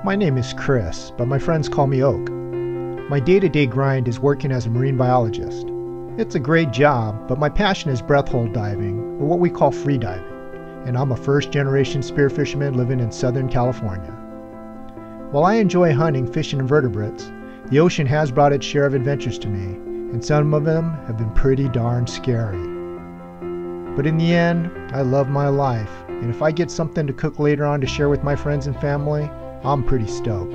My name is Chris, but my friends call me Oak. My day-to-day grind is working as a marine biologist. It's a great job, but my passion is breath hold diving, or what we call free diving, and I'm a first-generation spearfisherman living in Southern California. While I enjoy hunting, fishing, and vertebrates, the ocean has brought its share of adventures to me, and some of them have been pretty darn scary. But in the end, I love my life, and if I get something to cook later on to share with my friends and family, I'm pretty stoked.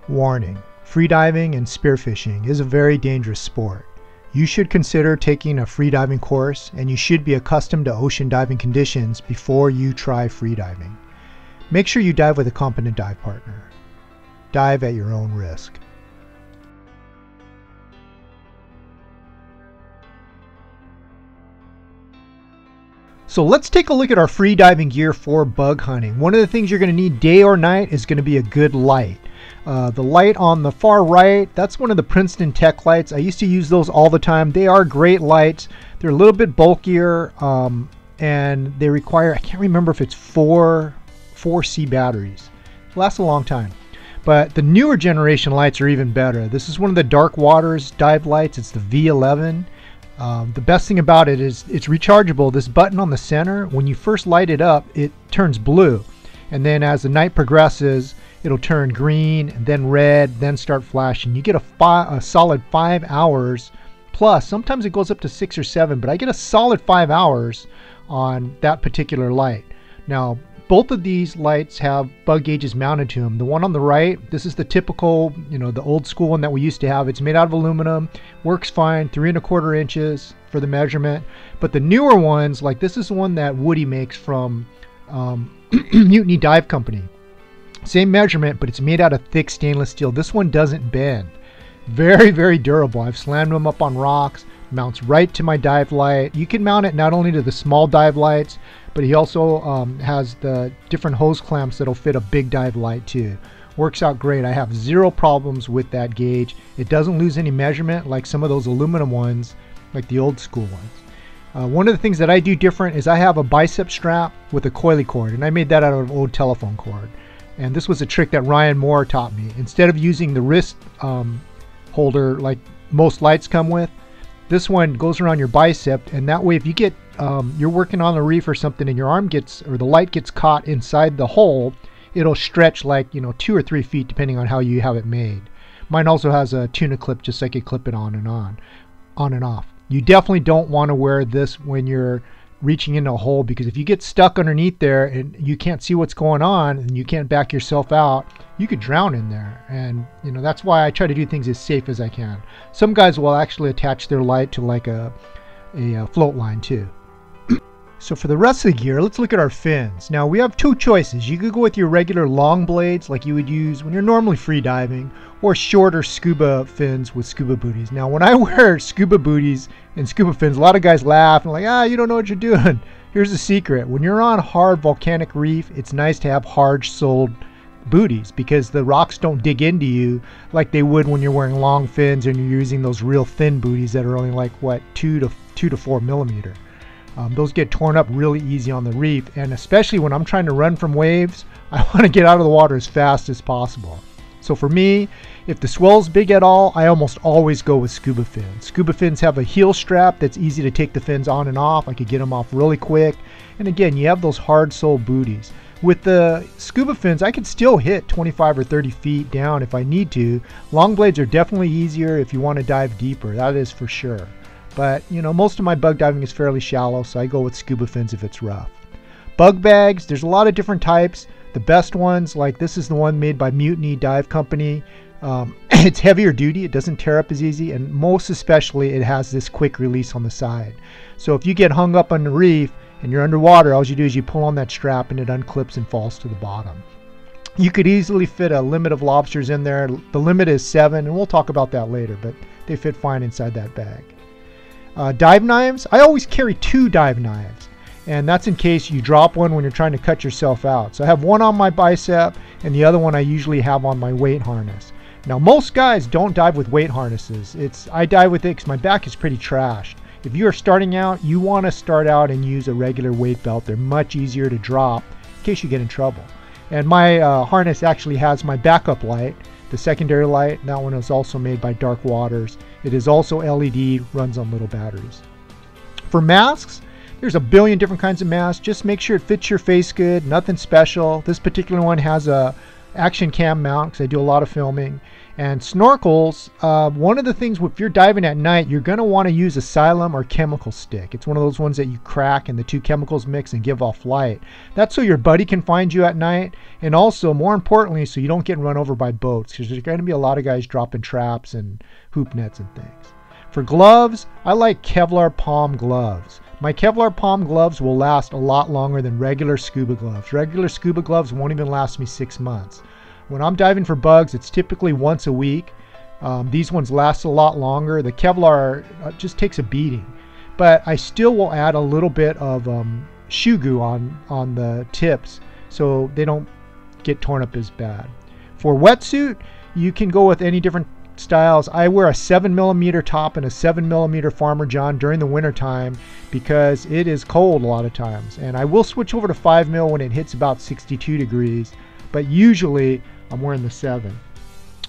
Warning: freediving and spearfishing is a very dangerous sport. You should consider taking a freediving course, and you should be accustomed to ocean diving conditions before you try freediving. Make sure you dive with a competent dive partner. Dive at your own risk. So let's take a look at our freediving gear for bug hunting. One of the things you're going to need day or night is going to be a good light. The light on the far right, that's one of the Princeton Tech lights. I used to use those all the time. They are great lights. They're a little bit bulkier, and they require, I can't remember if it's 4C batteries. It lasts a long time. But the newer generation lights are even better. This is one of the Dark Waters dive lights. It's the V11. The best thing about it is it's rechargeable. This button on the center, when you first light it up, it turns blue. And then as the night progresses, it'll turn green, and then red, then start flashing. You get a solid 5 hours plus. Sometimes it goes up to 6 or 7, but I get a solid 5 hours on that particular light. Now, both of these lights have bug gauges mounted to them. The one on the right, this is the typical, the old school one that we used to have. It's made out of aluminum, works fine, 3 1/4 inches for the measurement. But the newer ones, like this is the one that Woody makes from Mutiny Dive Company. Same measurement, but it's made out of thick stainless steel. This one doesn't bend. Very, very durable. I've slammed them up on rocks, mounts right to my dive light. You can mount it not only to the small dive lights, but he also has the different hose clamps that'll fit a big dive light too. Works out great. I have zero problems with that gauge. It doesn't lose any measurement like some of those aluminum ones, like the old school ones. One of the things that I do different is I have a bicep strap with a coily cord, and I made that out of an old telephone cord. And this was a trick that Ryan Moore taught me. Instead of using the wrist holder like most lights come with, this one goes around your bicep, and that way if you get you're working on a reef or something and your arm gets, or the light gets caught inside the hole, it'll stretch like 2 or 3 feet depending on how you have it made. Mine also has a tuna clip, just so I could clip it on and off. You definitely don't want to wear this when you're reaching into a hole, because if you get stuck underneath there and you can't see what's going on and you can't back yourself out, you could drown in there. And that's why I try to do things as safe as I can. Some guys will actually attach their light to like a float line too. So for the rest of the gear, let's look at our fins. Now we have 2 choices. You could go with your regular long blades like you would use when you're normally free diving, or shorter scuba fins with scuba booties. Now when I wear scuba booties and scuba fins, a lot of guys laugh and like, you don't know what you're doing. Here's the secret. When you're on hard volcanic reef, it's nice to have hard-soled booties, because the rocks don't dig into you like they would when you're wearing long fins and you're using those real thin booties that are only like, what, 2 to 4 millimeter. Those get torn up really easy on the reef, and especially when I'm trying to run from waves, I want to get out of the water as fast as possible. So for me, if the swell's big at all, I almost always go with scuba fins. Scuba fins have a heel strap that's easy to take the fins on and off. I could get them off really quick. And again, you have those hard sole booties. With the scuba fins, I can still hit 25 or 30 feet down if I need to. Long blades are definitely easier if you want to dive deeper, that is for sure. But most of my bug diving is fairly shallow, so I go with scuba fins if it's rough. Bug bags, there's a lot of different types. The best ones, like this is the one made by Mutiny Dive Company. It's heavier duty, it doesn't tear up as easy, and most especially it has this quick release on the side. So if you get hung up on the reef and you're underwater, all you do is you pull on that strap and it unclips and falls to the bottom. You could easily fit a limit of lobsters in there. The limit is 7, and we'll talk about that later, but they fit fine inside that bag. Dive knives, I always carry 2 dive knives. and that's in case you drop one when you're trying to cut yourself out. So I have one on my bicep, and the other one I usually have on my weight harness. Now most guys don't dive with weight harnesses. I dive with it because my back is pretty trashed. If you are starting out, you want to start out and use a regular weight belt. They're much easier to drop in case you get in trouble. And my harness actually has my backup light, the secondary light. That one is also made by Dark Waters. It is also LED, runs on little batteries. For masks, there's a billion different kinds of masks. Just make sure it fits your face good, nothing special. This particular one has a action cam mount because I do a lot of filming. And snorkels, one of the things, if you're diving at night, you're going to want to use a Xylem or chemical stick. It's one of those ones that you crack and the two chemicals mix and give off light. That's so your buddy can find you at night, and also, more importantly, so you don't get run over by boats, because there's going to be a lot of guys dropping traps and hoop nets and things. For gloves, I like Kevlar palm gloves. My Kevlar palm gloves will last a lot longer than regular scuba gloves. Regular scuba gloves won't even last me 6 months. When I'm diving for bugs, it's typically once a week. These ones last a lot longer. The Kevlar just takes a beating. But I still will add a little bit of shoe goo on the tips so they don't get torn up as bad. For wetsuit, you can go with any different styles. I wear a 7mm top and a 7mm Farmer John during the winter time because it is cold a lot of times. And I will switch over to 5mm when it hits about 62 degrees. But usually I'm wearing the 7.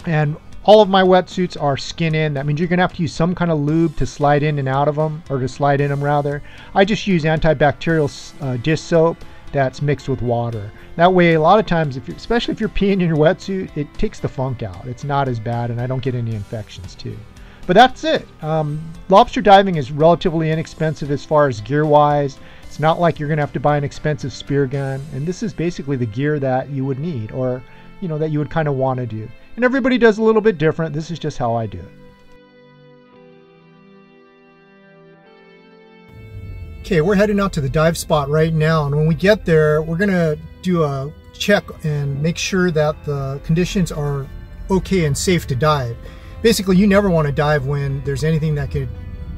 And all of my wetsuits are skin in. That means you're going to have to use some kind of lube to slide in and out of them, or to slide in them rather. I just use antibacterial dish soap that's mixed with water. That way, a lot of times, especially if you're peeing in your wetsuit, it takes the funk out. It's not as bad, and I don't get any infections too. But that's it. Lobster diving is relatively inexpensive as far as gear-wise. It's not like you're going to have to buy an expensive spear gun, and this is basically the gear that you would need, or that you would kind of want to do. And everybody does a little bit different. This is just how I do it. Okay, we're heading out to the dive spot right now, and when we get there, we're going to do a check and make sure that the conditions are okay and safe to dive. Basically, you never want to dive when there's anything that could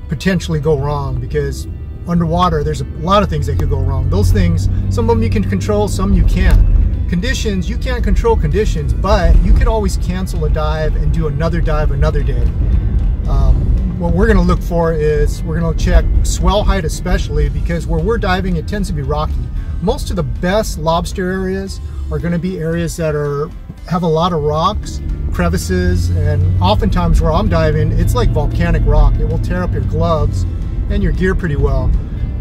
potentially go wrong, because underwater there's a lot of things that could go wrong. Those things, some of them you can control, some you can't. Conditions, you can't control conditions, but you could always cancel a dive and do another dive another day. What we're going to look for is we're going to check swell height, especially because where we're diving, it tends to be rocky. Most of the best lobster areas are going to be areas that have a lot of rocks, crevices, and oftentimes where I'm diving, it's like volcanic rock. It will tear up your gloves and your gear pretty well.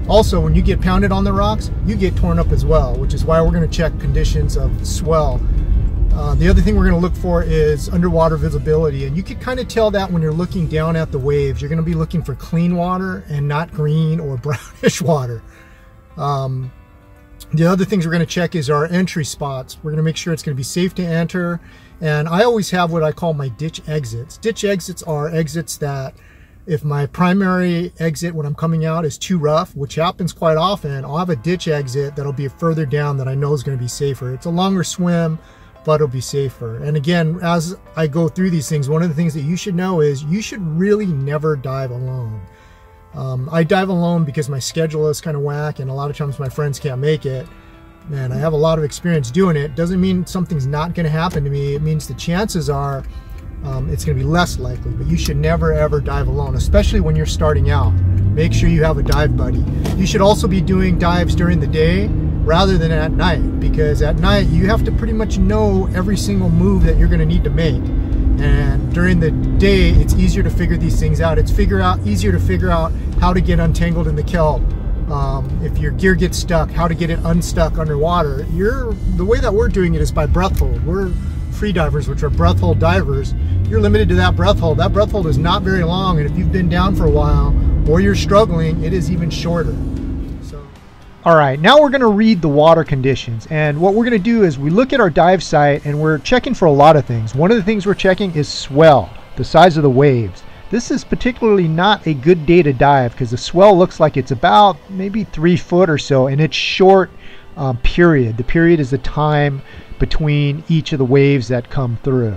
Also, when you get pounded on the rocks, you get torn up as well, which is why we're going to check conditions of swell. The other thing we're going to look for is underwater visibility, and you can kind of tell that when you're looking down at the waves. You're going to be looking for clean water and not green or brownish water. The other things we're going to check is our entry spots. We're going to make sure it's going to be safe to enter, and I always have what I call my ditch exits. Ditch exits are exits that if my primary exit when I'm coming out is too rough, which happens quite often, I'll have a ditch exit that'll be further down that I know is going to be safer. It's a longer swim, but it'll be safer. And again, as I go through these things, one of the things that you should know is you should really never dive alone. I dive alone because my schedule is kind of whack, and a lot of times my friends can't make it. And I have a lot of experience doing it. Doesn't mean something's not going to happen to me. It means the chances are it's going to be less likely. But you should never ever dive alone, especially when you're starting out. Make sure you have a dive buddy. You should also be doing dives during the day rather than at night, because at night you have to pretty much know every single move that you're going to need to make. And during the day, it's easier to figure these things out. It's easier to figure out how to get untangled in the kelp. If your gear gets stuck, how to get it unstuck underwater. The way that we're doing it is by breath hold. We're free divers, which are breath hold divers. You're limited to that breath hold. That breath hold is not very long, and if you've been down for a while or you're struggling, it is even shorter. All right, now we're going to read the water conditions, and what we're going to do is we look at our dive site and we're checking for a lot of things. One of the things we're checking is swell, the size of the waves. This is particularly not a good day to dive because the swell looks like it's about maybe 3 foot or so, and it's short period. The period is the time between each of the waves that come through.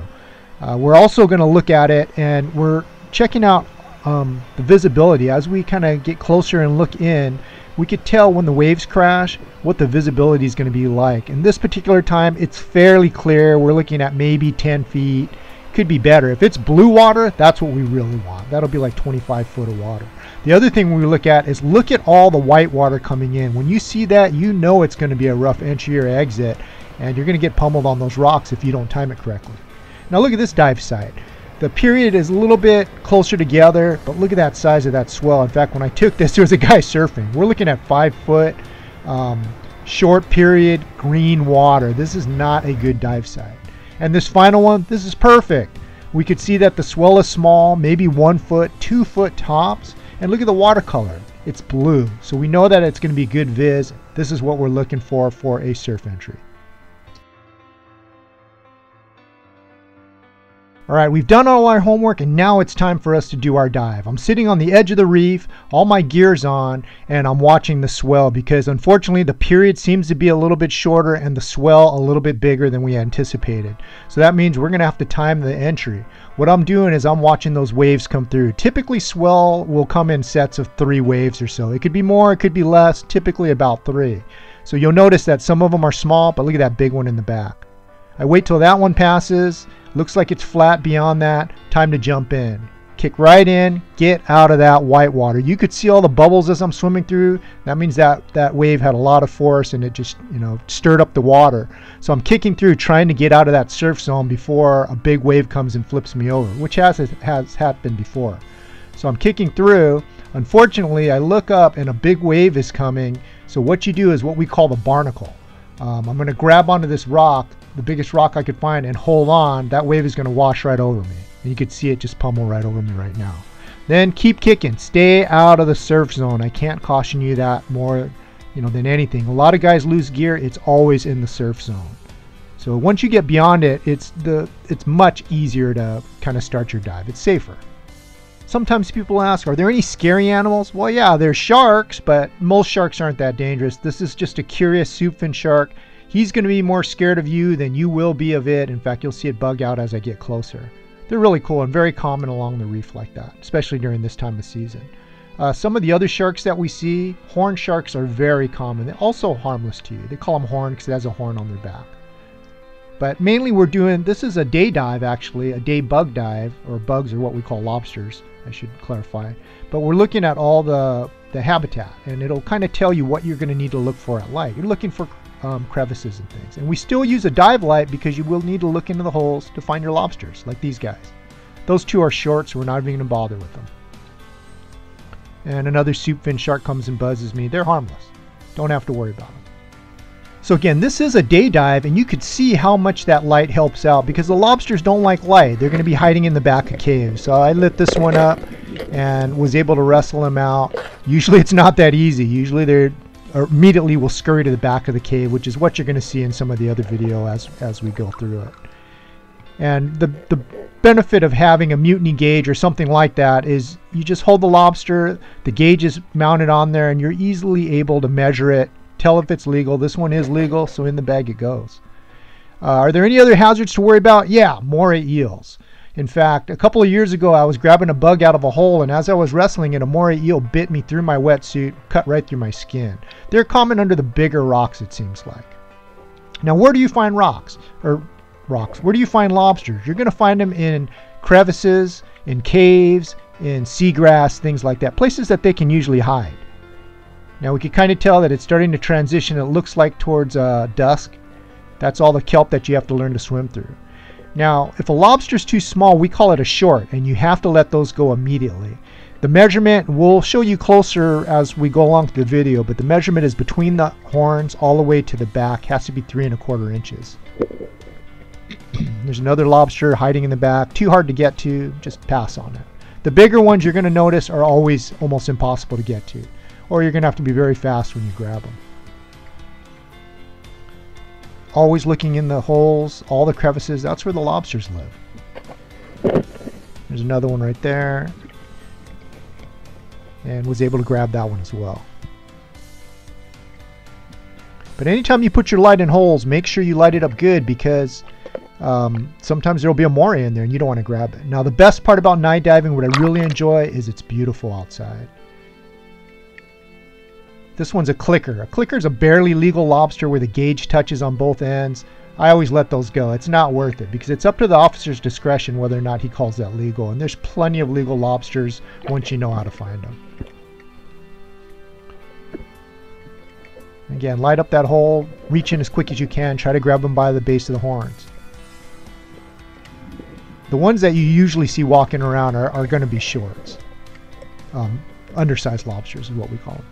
We're also going to look at it, and we're checking out the visibility. As we kind of get closer and look in, we could tell when the waves crash what the visibility is going to be like. And this particular time, it's fairly clear. We're looking at maybe 10 feet. Could be better. If it's blue water, that's what we really want. That'll be like 25 foot of water. The other thing we look at is look at all the white water coming in. When you see that, you know it's going to be a rough entry or exit, and you're going to get pummeled on those rocks if you don't time it correctly. Now look at this dive site. The period is a little bit closer together, but look at that size of that swell. In fact, when I took this, there was a guy surfing. We're looking at 5 foot, short period, green water. This is not a good dive site. And this final one, this is perfect. We could see that the swell is small, maybe 1 foot, 2 foot tops. And look at the watercolor. It's blue. So we know that it's going to be good viz. This is what we're looking for a surf entry. All right, we've done all our homework, and now it's time for us to do our dive. I'm sitting on the edge of the reef, all my gear's on, and I'm watching the swell because unfortunately the period seems to be a little bit shorter and the swell a little bit bigger than we anticipated. So that means we're gonna have to time the entry. What I'm doing is I'm watching those waves come through. Typically swell will come in sets of 3 waves or so. It could be more, it could be less, typically about 3. So you'll notice that some of them are small, but look at that big one in the back. I wait till that one passes. Looks like it's flat beyond that. Time to jump in. Kick right in, get out of that white water. You could see all the bubbles as I'm swimming through. That means that wave had a lot of force and it just, stirred up the water. So I'm kicking through, trying to get out of that surf zone before a big wave comes and flips me over, which has happened before. So I'm kicking through. Unfortunately, I look up and a big wave is coming. So what you do is what we call the barnacle. I'm going to grab onto this rock, the biggest rock I could find, and hold on. That wave is going to wash right over me. And you can see it just pummel right over me right now. Then keep kicking. Stay out of the surf zone. I can't caution you that more than anything. A lot of guys lose gear. It's always in the surf zone. So once you get beyond it, it's much easier to kind of start your dive. It's safer. Sometimes people ask, are there any scary animals? Well, yeah, there's sharks, but most sharks aren't that dangerous. This is just a curious soupfin shark. He's going to be more scared of you than you will be of it. In fact, you'll see it bug out as I get closer. They're really cool and very common along the reef like that, especially during this time of season. Some of the other sharks that we see, horn sharks, are very common. They're also harmless to you. They call them horn because it has a horn on their back. But mainly this is a day dive actually, a day bug dive, or bugs are what we call lobsters, I should clarify. But we're looking at all the habitat, and it'll kind of tell you what you're going to need to look for at light. You're looking for crevices and things. And we still use a dive light because you will need to look into the holes to find your lobsters, like these guys. Those two are short, so we're not even going to bother with them. And another soupfin shark comes and buzzes me. They're harmless. Don't have to worry about them. So again, this is a day dive, and you could see how much that light helps out because the lobsters don't like light. They're going to be hiding in the back of caves. So I lit this one up and was able to wrestle them out. Usually it's not that easy. Usually they're immediately will scurry to the back of the cave, which is what you're going to see in some of the other video as we go through it. And the benefit of having a mutiny gauge or something like that is you just hold the lobster, the gauge is mounted on there, and you're easily able to measure it, tell if it's legal. This one is legal, so in the bag it goes. Are there any other hazards to worry about? Yeah, moray eels. In fact, a couple of years ago, I was grabbing a bug out of a hole, and as I was wrestling it, a moray eel bit me through my wetsuit, cut right through my skin. They're common under the bigger rocks, it seems like. Now, where do you find where do you find lobsters? You're going to find them in crevices, in caves, in seagrass, things like that, places that they can usually hide. Now, we can kind of tell that it's starting to transition. It looks like towards dusk. That's all the kelp that you have to learn to swim through. Now, if a lobster is too small, we call it a short, and you have to let those go immediately. The measurement, we'll show you closer as we go along through the video, but the measurement is between the horns all the way to the back, has to be 3 1/4 inches. There's another lobster hiding in the back, too hard to get to, just pass on it. The bigger ones you're going to notice are always almost impossible to get to, or you're going to have to be very fast when you grab them. Always looking in the holes, all the crevices, that's where the lobsters live. There's another one right there. And was able to grab that one as well. But anytime you put your light in holes, make sure you light it up good because sometimes there will be a moray in there and you don't want to grab it. Now the best part about night diving, what I really enjoy, is it's beautiful outside. This one's a clicker. A clicker is a barely legal lobster where the gauge touches on both ends. I always let those go. It's not worth it because it's up to the officer's discretion whether or not he calls that legal. And there's plenty of legal lobsters once you know how to find them. Again, light up that hole, reach in as quick as you can, try to grab them by the base of the horns. The ones that you usually see walking around are going to be shorts. Undersized lobsters is what we call them.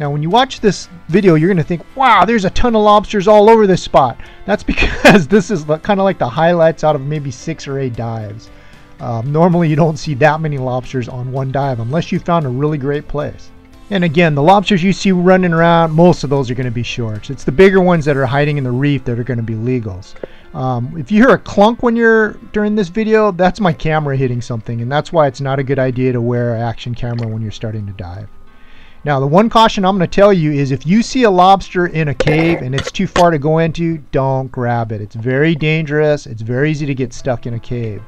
Now when you watch this video, you're going to think, wow, there's a ton of lobsters all over this spot. That's because this is kind of like the highlights out of maybe 6 or 8 dives. Normally you don't see that many lobsters on one dive unless you found a really great place. And again, the lobsters you see running around, most of those are going to be shorts. It's the bigger ones that are hiding in the reef that are going to be legals. If you hear a clunk when you're during this video, that's my camera hitting something, and that's why it's not a good idea to wear an action camera when you're starting to dive. Now, the one caution I'm going to tell you is if you see a lobster in a cave and it's too far to go into, don't grab it. It's very dangerous. It's very easy to get stuck in a cave.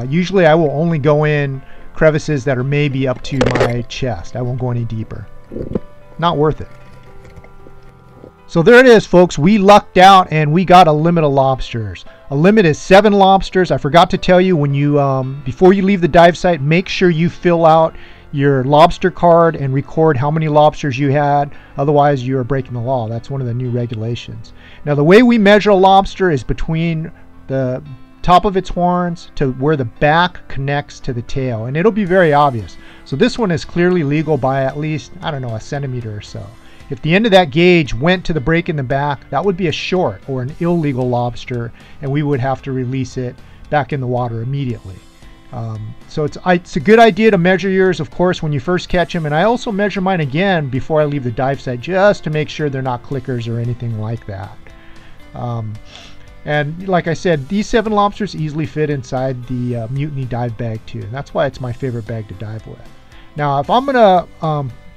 Usually I will only go in crevices that are maybe up to my chest. I won't go any deeper. Not worth it. So there it is, folks. We lucked out and we got a limit of lobsters. A limit is 7 lobsters. I forgot to tell you, when you before you leave the dive site, make sure you fill out your lobster card and record how many lobsters you had. Otherwise you are breaking the law. That's one of the new regulations. Now the way we measure a lobster is between the top of its horns to where the back connects to the tail, and it'll be very obvious. So this one is clearly legal by at least, I don't know, a centimeter or so. If the end of that gauge went to the break in the back, that would be a short or an illegal lobster, and we would have to release it back in the water immediately. So it's a good idea to measure yours, of course, when you first catch them, and I also measure mine again before I leave the dive site just to make sure they're not clickers or anything like that. And like I said, these 7 lobsters easily fit inside the Mutiny dive bag too, and that's why it's my favorite bag to dive with. Now if I'm gonna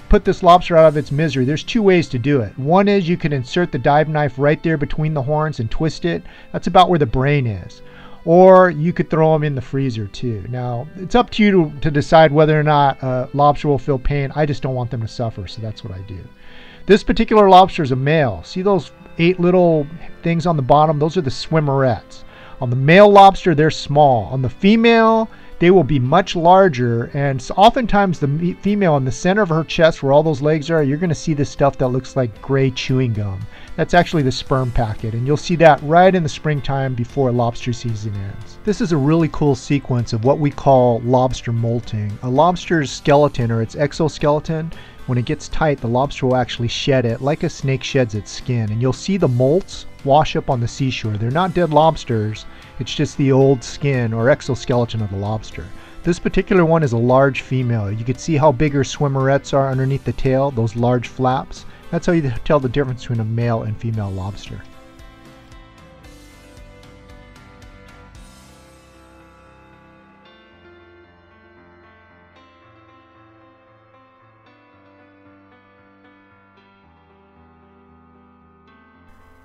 put this lobster out of its misery, there's 2 ways to do it. One is you can insert the dive knife right there between the horns and twist it. That's about where the brain is. Or you could throw them in the freezer too. Now it's up to you to decide whether or not a lobster will feel pain. I just don't want them to suffer, so that's what I do. This particular lobster is a male. See those 8 little things on the bottom? Those are the swimmerettes. On the male lobster, they're small. On the female, they will be much larger, and so oftentimes the female in the center of her chest where all those legs are, you're going to see this stuff that looks like gray chewing gum. That's actually the sperm packet, and you'll see that right in the springtime before lobster season ends. This is a really cool sequence of what we call lobster molting. A lobster's skeleton, or its exoskeleton, when it gets tight, the lobster will actually shed it like a snake sheds its skin, and you'll see the molts wash up on the seashore. They're not dead lobsters, it's just the old skin or exoskeleton of the lobster. This particular one is a large female. You can see how big her swimmerettes are underneath the tail, those large flaps. That's how you tell the difference between a male and female lobster.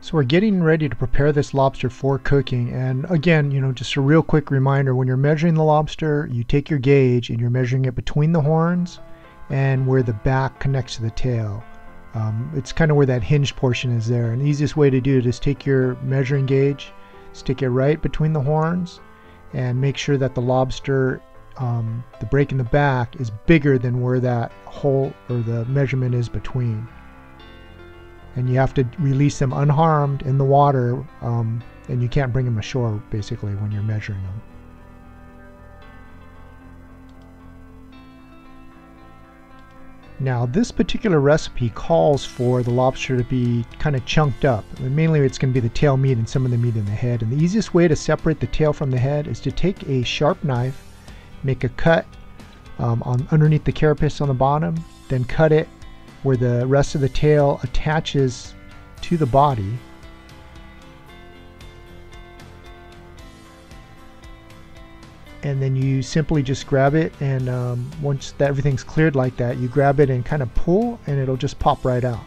So we're getting ready to prepare this lobster for cooking, and again, just a real quick reminder, when you're measuring the lobster, you take your gauge and you're measuring it between the horns and where the back connects to the tail. It's kind of where that hinge portion is there, and the easiest way to do it is take your measuring gauge, stick it right between the horns, and make sure that the lobster, the break in the back, is bigger than where that hole or the measurement is between. And you have to release them unharmed in the water, and you can't bring them ashore basically when you're measuring them. Now this particular recipe calls for the lobster to be kind of chunked up. And mainly it's going to be the tail meat and some of the meat in the head. And the easiest way to separate the tail from the head is to take a sharp knife, make a cut underneath the carapace on the bottom, then cut it where the rest of the tail attaches to the body. And then you simply just grab it, and once everything's cleared like that, you grab it and kind of pull, and it'll just pop right out.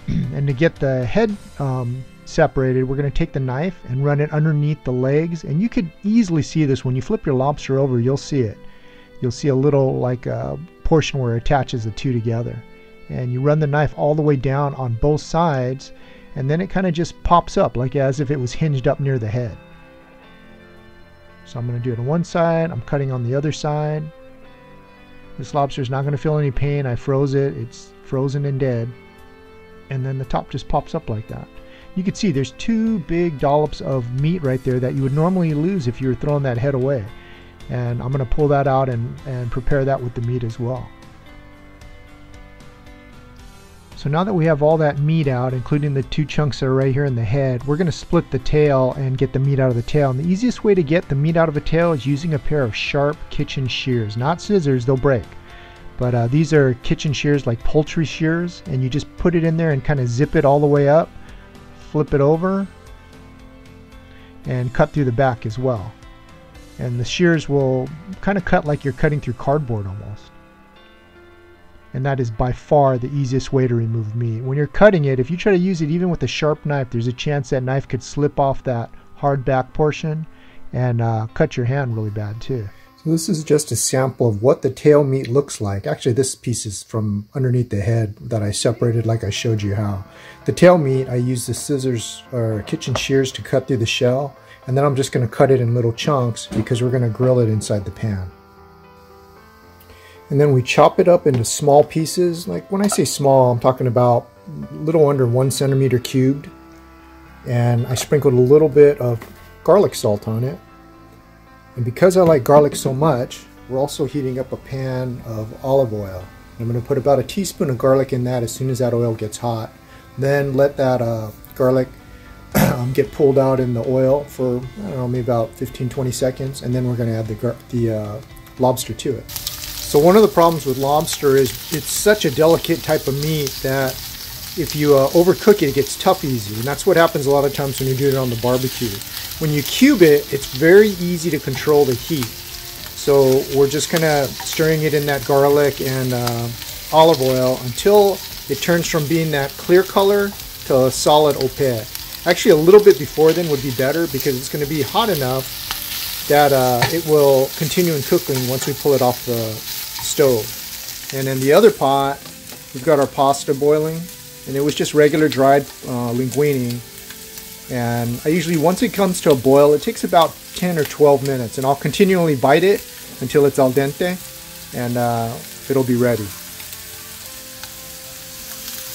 And to get the head separated, we're going to take the knife and run it underneath the legs. And you could easily see this when you flip your lobster over. You'll see it. You'll see a little like a portion where it attaches the two together. And you run the knife all the way down on both sides, and then it kind of just pops up like as if it was hinged up near the head. So I'm going to do it on one side. I'm cutting on the other side. This lobster is not going to feel any pain. I froze it. It's frozen and dead. And then the top just pops up like that. You can see there's two big dollops of meat right there that you would normally lose if you were throwing that head away. And I'm going to pull that out and prepare that with the meat as well. So now that we have all that meat out, including the two chunks that are right here in the head, we're going to split the tail and get the meat out of the tail. And the easiest way to get the meat out of a tail is using a pair of sharp kitchen shears. Not scissors, they'll break. But these are kitchen shears, like poultry shears, and you just put it in there and kind of zip it all the way up, flip it over, and cut through the back as well. And the shears will kind of cut like you're cutting through cardboard almost. And that is by far the easiest way to remove meat. When you're cutting it, if you try to use it even with a sharp knife, there's a chance that knife could slip off that hard back portion and cut your hand really bad too. So this is just a sample of what the tail meat looks like. Actually, this piece is from underneath the head that I separated like I showed you how. The tail meat, I use the scissors or kitchen shears to cut through the shell, and then I'm just going to cut it in little chunks because we're going to grill it inside the pan. And then we chop it up into small pieces. Like when I say small, I'm talking about a little under 1 centimeter cubed. And I sprinkled a little bit of garlic salt on it. And because I like garlic so much, we're also heating up a pan of olive oil. I'm going to put about a teaspoon of garlic in that as soon as that oil gets hot. Then let that garlic get pulled out in the oil for, I don't know, maybe about 15-20 seconds. And then we're going to add the lobster to it. So one of the problems with lobster is it's such a delicate type of meat that if you overcook it, it gets tough easy. And that's what happens a lot of times when you do it on the barbecue. When you cube it, it's very easy to control the heat. So we're just kind of stirring it in that garlic and olive oil until it turns from being that clear color to a solid opaque. Actually, a little bit before then would be better because it's going to be hot enough that it will continue in cooking once we pull it off the stove. And in the other pot, we've got our pasta boiling, and it was just regular dried linguine. And I usually, once it comes to a boil, it takes about 10 or 12 minutes, and I'll continually bite it until it's al dente, and it'll be ready.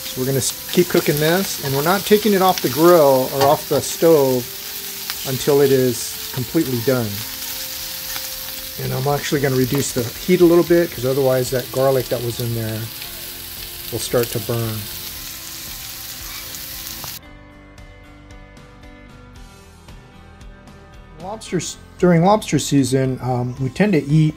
So we're going to keep cooking this, and we're not taking it off the grill or off the stove until it is completely done. And I'm actually going to reduce the heat a little bit because otherwise that garlic that was in there will start to burn. During lobster season, we tend to eat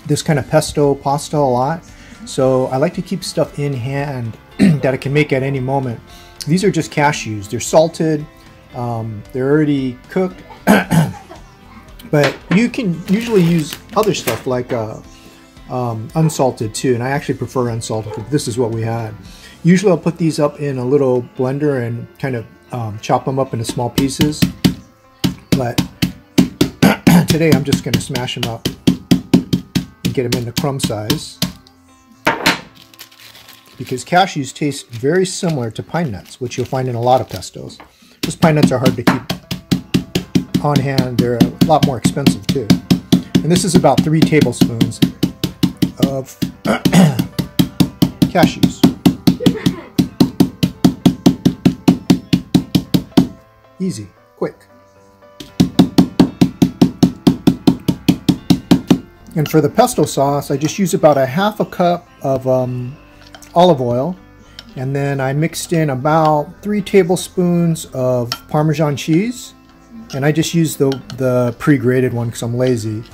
this kind of pesto pasta a lot. So I like to keep stuff in hand that I can make at any moment. These are just cashews. They're salted. They're already cooked. But you can usually use other stuff like unsalted too, and I actually prefer unsalted, but this is what we had. Usually I'll put these up in a little blender and kind of chop them up into small pieces, but today I'm just going to smash them up and get them into crumb size, because cashews taste very similar to pine nuts, which you'll find in a lot of pestos. Those pine nuts are hard to keep on hand. They're a lot more expensive too. And this is about 3 tablespoons of cashews. Easy, quick. And for the pesto sauce, I just use about a half a cup of olive oil, and then I mixed in about 3 tablespoons of Parmesan cheese. And I just use the pre-grated one because I'm lazy.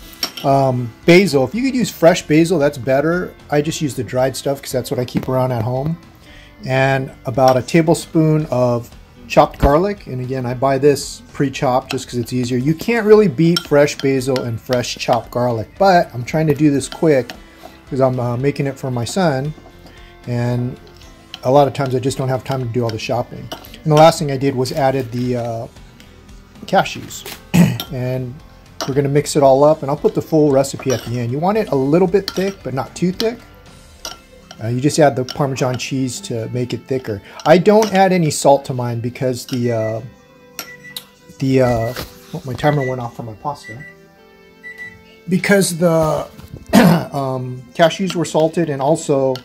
Basil, if you could use fresh basil, that's better. I just use the dried stuff because that's what I keep around at home. And about a tablespoon of chopped garlic. And again, I buy this pre-chopped just because it's easier. You can't really beat fresh basil and fresh chopped garlic, but I'm trying to do this quick because I'm making it for my son. And a lot of times I just don't have time to do all the shopping. And the last thing I did was added the cashews. And we're going to mix it all up, and I'll put the full recipe at the end. You want it a little bit thick, but not too thick. You just add the Parmesan cheese to make it thicker. I don't add any salt to mine because oh, my timer went off for my pasta. Because the cashews were salted, and also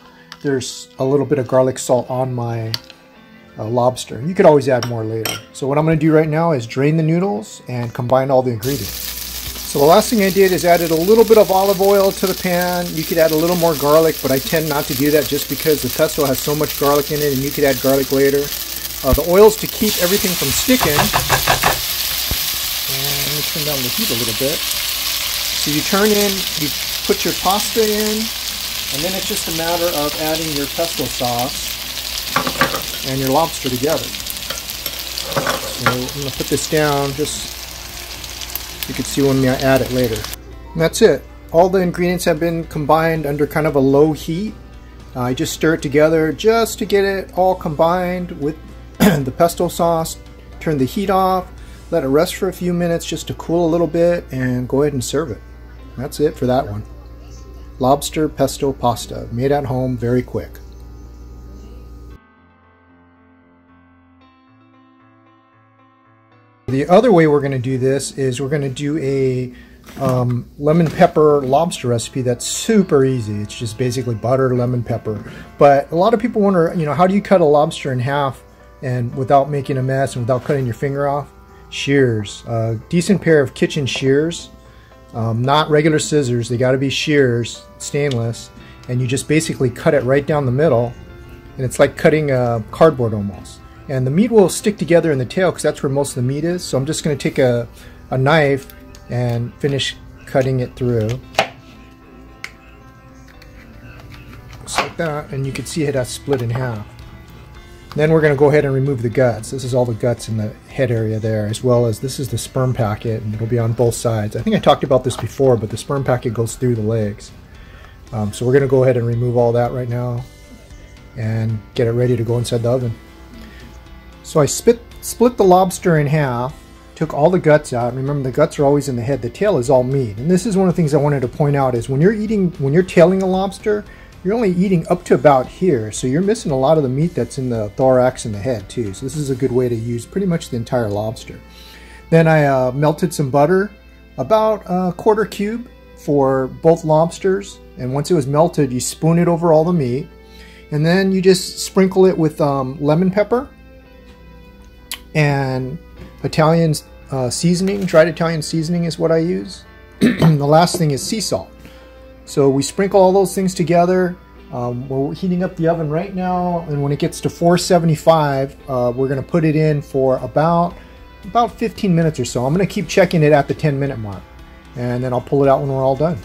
there's a little bit of garlic salt on my lobster. You could always add more later. So what I'm going to do right now is drain the noodles and combine all the ingredients. So the last thing I did is added a little bit of olive oil to the pan. You could add a little more garlic, but I tend not to do that just because the pesto has so much garlic in it, and you could add garlic later. The oil's to keep everything from sticking. And let me turn down the heat a little bit. So you put your pasta in, and then it's just a matter of adding your pesto sauce and your lobster together. So I'm going to put this down just so you can see when I add it later. And that's it. All the ingredients have been combined under kind of a low heat. I just stir it together just to get it all combined with the pesto sauce. Turn the heat off, let it rest for a few minutes just to cool a little bit, and go ahead and serve it. That's it for that one. Lobster pesto pasta, made at home, very quick. The other way we're going to do this is we're going to do a lemon pepper lobster recipe that's super easy. It's just basically butter, lemon pepper. But a lot of people wonder, how do you cut a lobster in half and without making a mess and without cutting your finger off? Shears. A decent pair of kitchen shears, not regular scissors. They got to be shears, stainless, and you just basically cut it right down the middle, and it's like cutting cardboard almost. And the meat will stick together in the tail because that's where most of the meat is. So I'm just going to take a knife and finish cutting it through. Just like that. And you can see it has split in half. Then we're going to go ahead and remove the guts. This is all the guts in the head area there, as well as this is the sperm packet, and it'll be on both sides. I think I talked about this before, but the sperm packet goes through the legs. So we're going to go ahead and remove all that right now and get it ready to go inside the oven. So I split the lobster in half, took all the guts out. Remember, the guts are always in the head. The tail is all meat. And this is one of the things I wanted to point out is when you're tailing a lobster, you're only eating up to about here. So you're missing a lot of the meat that's in the thorax and the head too. So this is a good way to use pretty much the entire lobster. Then I melted some butter, about a quarter cube for both lobsters. And once it was melted, you spoon it over all the meat. And then you just sprinkle it with lemon pepper and Italian seasoning. Dried Italian seasoning is what I use. The last thing is sea salt. So we sprinkle all those things together. We're heating up the oven right now, and when it gets to 475, we're going to put it in for about 15 minutes or so. I'm going to keep checking it at the 10-minute mark, and then I'll pull it out when we're all done.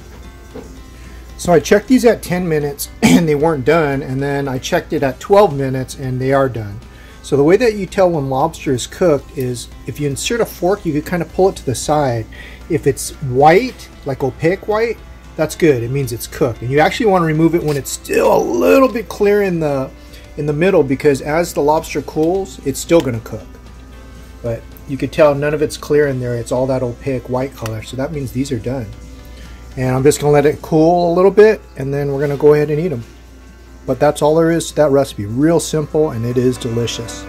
So I checked these at 10 minutes and they weren't done, and then I checked it at 12 minutes and they are done. So the way that you tell when lobster is cooked is if you insert a fork, you could kind of pull it to the side. If it's white, like opaque white, that's good. It means it's cooked. And you actually want to remove it when it's still a little bit clear in the middle, because as the lobster cools, it's still going to cook. But you could tell none of it's clear in there. It's all that opaque white color. So that means these are done. And I'm just going to let it cool a little bit, and then we're going to go ahead and eat them. But that's all there is to that recipe. Real simple, and it is delicious.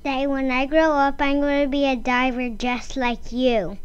Say, when I grow up, I'm going to be a diver just like you.